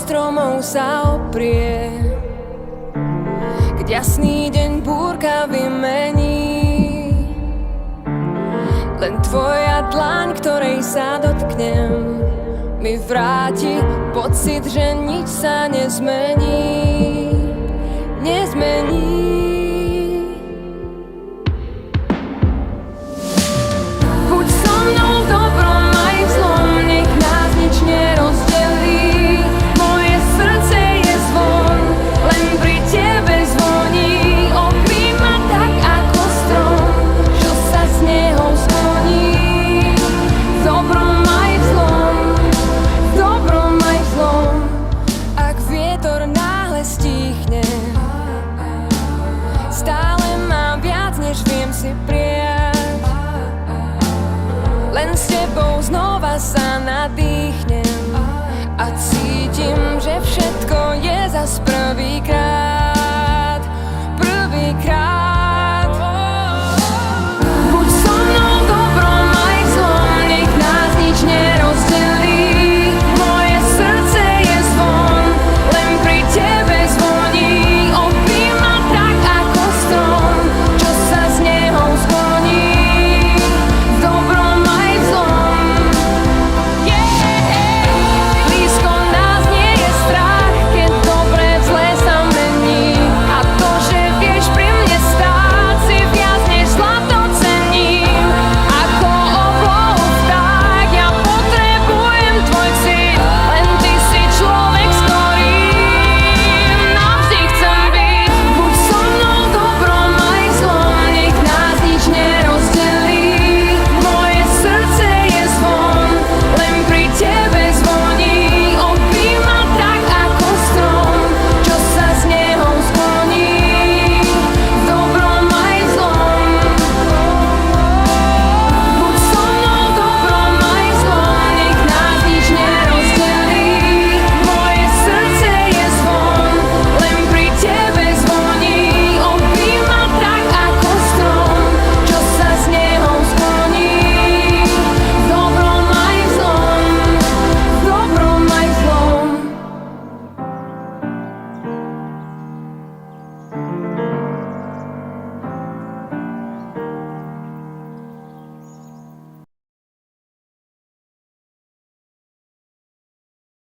stromov sa oprie, keď jasný deň búrka vymení. Len tvoja dlaň, ktorej sa dotknem, mi vráti pocit, že nič sa nezmení. Nezmení. Buď so mnou v dobrom aj v zlom, nech nás nič nerozdelí. Moje srdce je zvon, len pri tebe zvoní. Objímaj ma tak ako strom, čo sa z neho skloní. V dobrom aj v zlom, v dobrom aj v zlom. Ak vietor náhle stíchne, stále mám viac, než viem si prijať. Len s tebou znova sa nadýchnem a cítim, že všetko je zas prvýkrát. Prvýkrát.